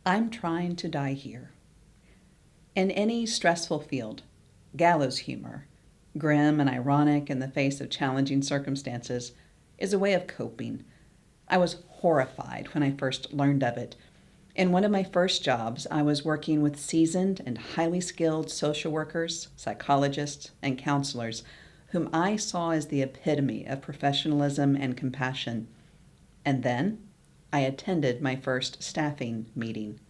I'm trying to die here. In any stressful field, gallows humor, grim and ironic in the face of challenging circumstances, is a way of coping. I was horrified when I first learned of it. In one of my first jobs, I was working with seasoned and highly skilled social workers, psychologists, and counselors whom I saw as the epitome of professionalism and compassion. And then I attended my first staffing meeting.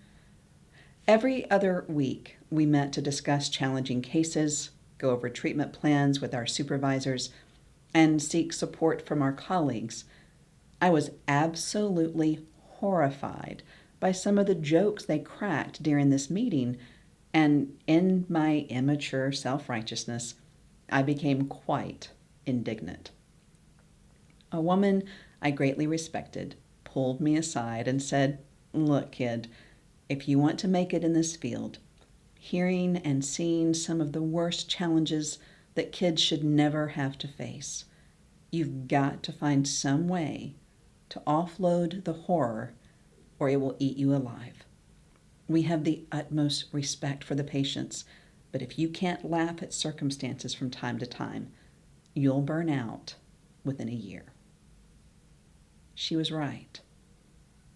Every other week, we met to discuss challenging cases, go over treatment plans with our supervisors, and seek support from our colleagues. I was absolutely horrified by some of the jokes they cracked during this meeting, and in my immature self-righteousness, I became quite indignant. A woman I greatly respected pulled me aside and said, "Look, kid, if you want to make it in this field, hearing and seeing some of the worst challenges that kids should never have to face, you've got to find some way to offload the horror or it will eat you alive. We have the utmost respect for the patients, but if you can't laugh at circumstances from time to time, you'll burn out within a year." She was right.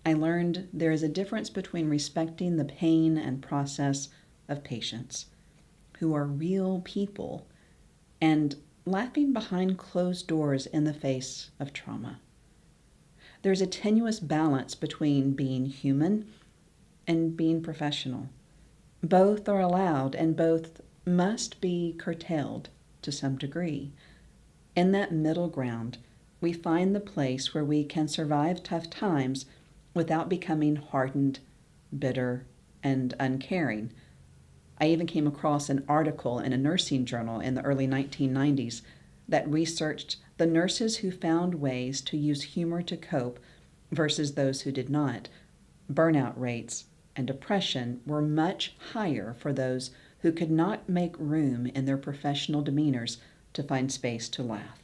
I learned there is a difference between respecting the pain and process of patients, who are real people, and laughing behind closed doors in the face of trauma. There's a tenuous balance between being human and being professional. Both are allowed and both must be curtailed to some degree. In that middle ground, we find the place where we can survive tough times without becoming hardened, bitter, and uncaring. I even came across an article in a nursing journal in the early 1990s that researched the nurses who found ways to use humor to cope versus those who did not. Burnout rates and depression were much higher for those who could not make room in their professional demeanors to find space to laugh.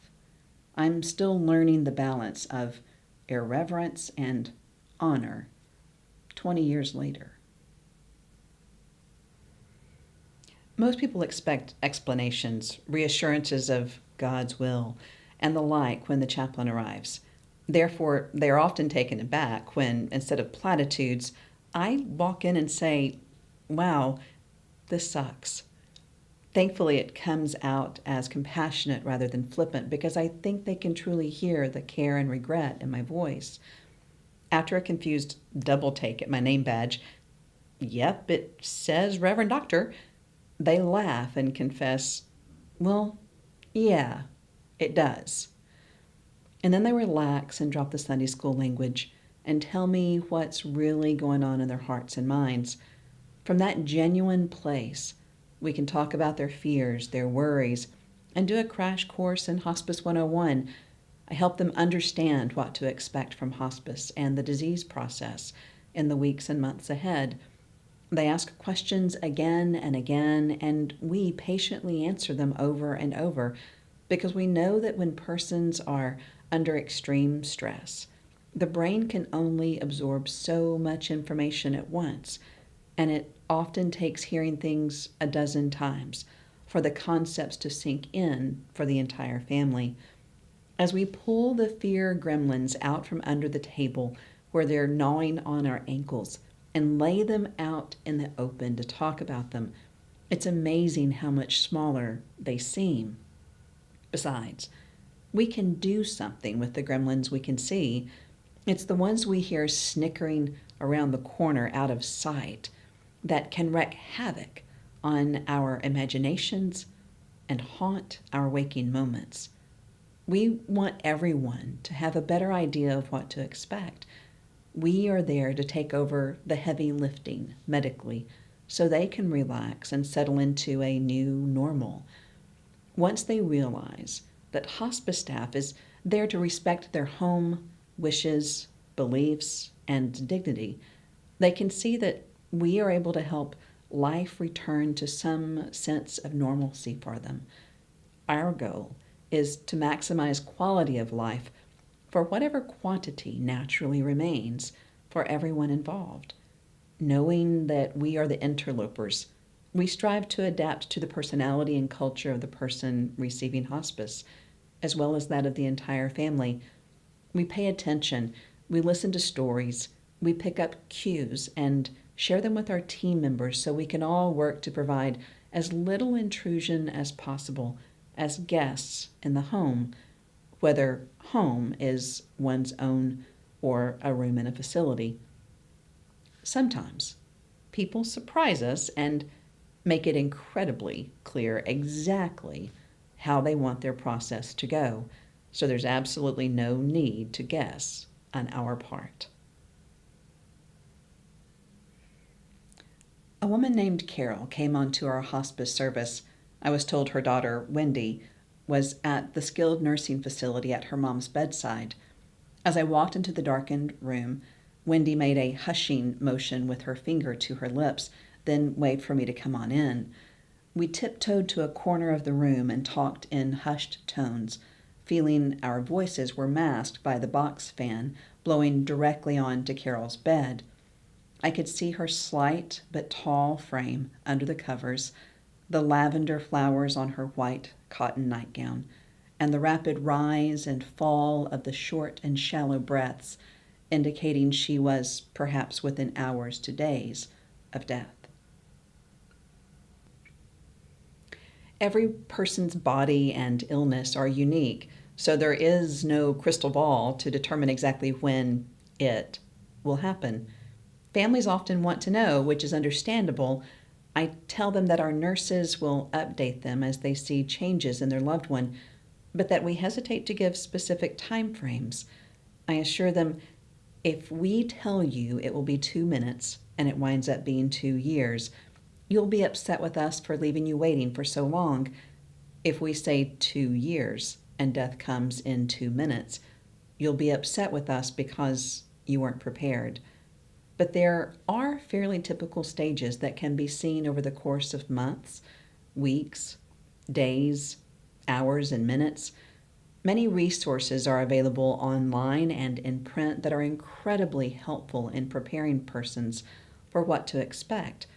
I'm still learning the balance of irreverence and honor 20 years later. Most people expect explanations, reassurances of God's will, and the like when the chaplain arrives. Therefore, they are often taken aback when, instead of platitudes, I walk in and say, "Wow, this sucks." Thankfully, it comes out as compassionate rather than flippant because I think they can truly hear the care and regret in my voice. After a confused double take at my name badge, "Yep, it says Reverend Doctor," they laugh and confess, "Well, yeah, it does." And then they relax and drop the Sunday school language and tell me what's really going on in their hearts and minds. From that genuine place, we can talk about their fears, their worries, and do a crash course in Hospice 101. I help them understand what to expect from hospice and the disease process in the weeks and months ahead. They ask questions again and again, and we patiently answer them over and over because we know that when persons are under extreme stress, the brain can only absorb so much information at once, and it often takes hearing things a dozen times for the concepts to sink in for the entire family. As we pull the fear gremlins out from under the table where they're gnawing on our ankles and lay them out in the open to talk about them, it's amazing how much smaller they seem. Besides, we can do something with the gremlins we can see. It's the ones we hear snickering around the corner out of sight that can wreak havoc on our imaginations and haunt our waking moments. We want everyone to have a better idea of what to expect. We are there to take over the heavy lifting medically so they can relax and settle into a new normal. Once they realize that hospice staff is there to respect their home, wishes, beliefs, and dignity, they can see that we are able to help life return to some sense of normalcy for them. Our goal is to maximize quality of life for whatever quantity naturally remains for everyone involved. Knowing that we are the interlopers, we strive to adapt to the personality and culture of the person receiving hospice, as well as that of the entire family. We pay attention, we listen to stories, we pick up cues and share them with our team members so we can all work to provide as little intrusion as possible as guests in the home, whether home is one's own or a room in a facility. Sometimes people surprise us and make it incredibly clear exactly how they want their process to go, so there's absolutely no need to guess on our part. A woman named Carol came onto our hospice service. I was told her daughter, Wendy, was at the skilled nursing facility at her mom's bedside. As I walked into the darkened room, Wendy made a hushing motion with her finger to her lips, then waved for me to come on in. We tiptoed to a corner of the room and talked in hushed tones, feeling our voices were masked by the box fan blowing directly onto Carol's bed. I could see her slight but tall frame under the covers, the lavender flowers on her white cotton nightgown, and the rapid rise and fall of the short and shallow breaths, indicating she was perhaps within hours to days of death. Every person's body and illness are unique, so there is no crystal ball to determine exactly when it will happen. Families often want to know, which is understandable. I tell them that our nurses will update them as they see changes in their loved one, but that we hesitate to give specific time frames. I assure them, if we tell you it will be 2 minutes and it winds up being 2 years, you'll be upset with us for leaving you waiting for so long. If we say 2 years and death comes in 2 minutes, you'll be upset with us because you weren't prepared. But there are fairly typical stages that can be seen over the course of months, weeks, days, hours, and minutes. Many resources are available online and in print that are incredibly helpful in preparing persons for what to expect.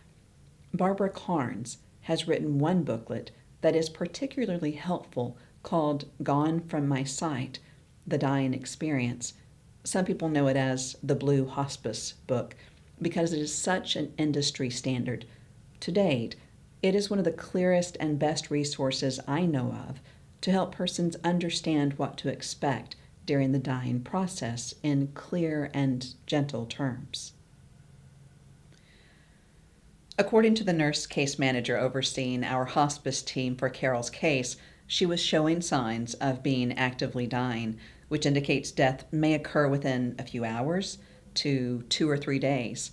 Barbara Carnes has written one booklet that is particularly helpful called Gone from My Sight, The Dying Experience. Some people know it as the Blue Hospice book because it is such an industry standard. To date, it is one of the clearest and best resources I know of to help persons understand what to expect during the dying process in clear and gentle terms. According to the nurse case manager overseeing our hospice team for Carol's case, she was showing signs of being actively dying, which indicates death may occur within a few hours to 2 or 3 days.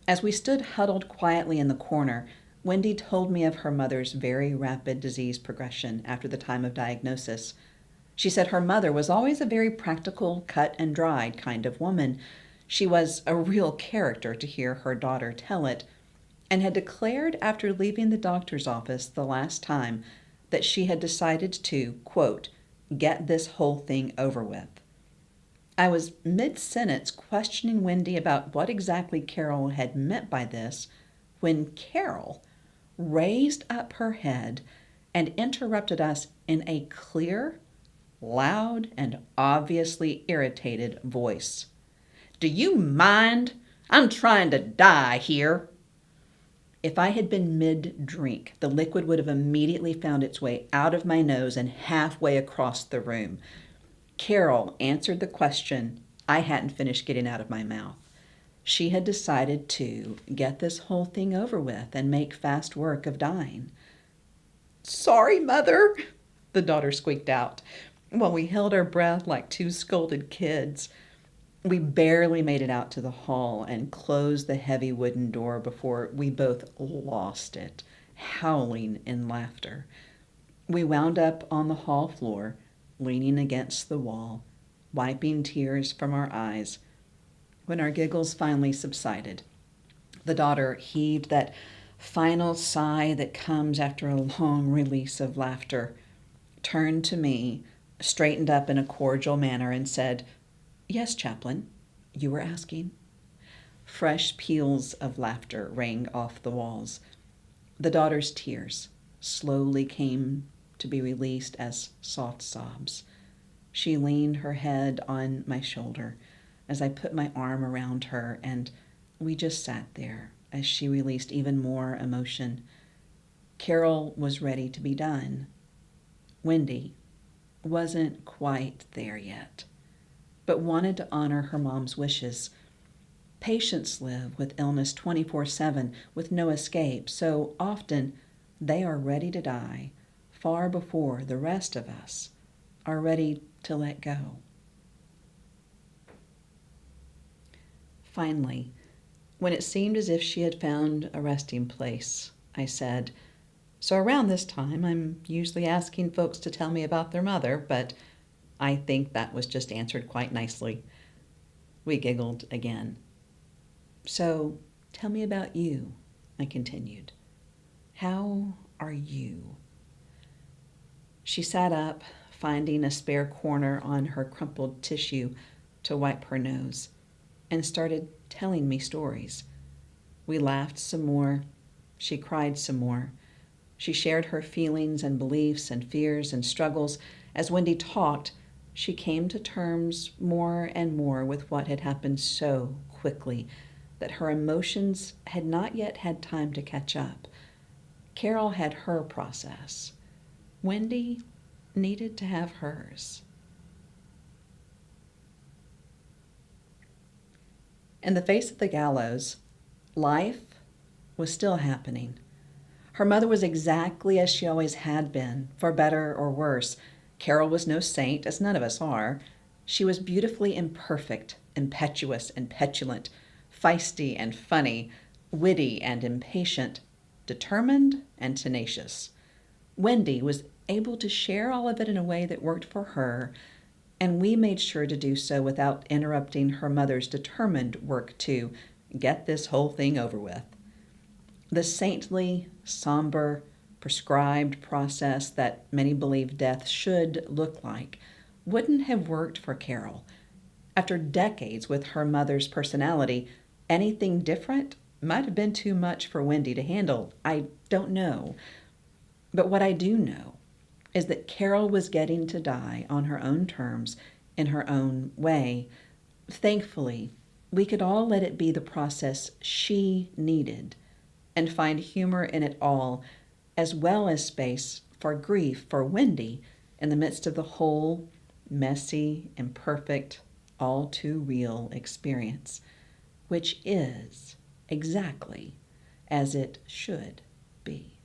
As we stood huddled quietly in the corner, Wendy told me of her mother's very rapid disease progression after the time of diagnosis. She said her mother was always a very practical, cut and dried kind of woman. She was a real character to hear her daughter tell it, and had declared after leaving the doctor's office the last time that she had decided to, quote, get this whole thing over with. I was mid-sentence questioning Wendy about what exactly Carol had meant by this when Carol raised up her head and interrupted us in a clear, loud, and obviously irritated voice. Do you mind? I'm trying to die here. If I had been mid-drink, the liquid would have immediately found its way out of my nose and halfway across the room. Carol answered the question I hadn't finished getting out of my mouth. She had decided to get this whole thing over with and make fast work of dying. Sorry, Mother, the daughter squeaked out, while we held our breath like two scolded kids. We barely made it out to the hall and closed the heavy wooden door before we both lost it, howling in laughter. We wound up on the hall floor, leaning against the wall, wiping tears from our eyes. When our giggles finally subsided, the daughter heaved that final sigh that comes after a long release of laughter, turned to me, straightened up in a cordial manner, and said, Yes, Chaplain, you were asking. Fresh peals of laughter rang off the walls. The daughter's tears slowly came to be released as soft sobs. She leaned her head on my shoulder as I put my arm around her, and we just sat there as she released even more emotion. Carol was ready to be done. Wendy wasn't quite there yet, but wanted to honor her mom's wishes. Patients live with illness 24/7 with no escape, so often they are ready to die far before the rest of us are ready to let go. Finally, when it seemed as if she had found a resting place, I said, "So around this time, I'm usually asking folks to tell me about their mother, but I think that was just answered quite nicely." We giggled again. "So tell me about you," I continued. "How are you?" She sat up, finding a spare corner on her crumpled tissue to wipe her nose, and started telling me stories. We laughed some more. She cried some more. She shared her feelings and beliefs and fears and struggles. As Wendy talked, she came to terms more and more with what had happened so quickly that her emotions had not yet had time to catch up. Carol had her process. Wendy needed to have hers. In the face of the gallows, life was still happening. Her mother was exactly as she always had been, for better or worse. Carol was no saint, as none of us are. She was beautifully imperfect, impetuous and petulant, feisty and funny, witty and impatient, determined and tenacious. Wendy was able to share all of it in a way that worked for her, and we made sure to do so without interrupting her mother's determined work to get this whole thing over with. The saintly, somber, prescribed process that many believe death should look like wouldn't have worked for Carol. After decades with her mother's personality, anything different might have been too much for Wendy to handle. I don't know. But what I do know is that Carol was getting to die on her own terms, in her own way. Thankfully, we could all let it be the process she needed and find humor in it all, as well as space for grief for Wendy in the midst of the whole messy, imperfect, all too real experience, which is exactly as it should be.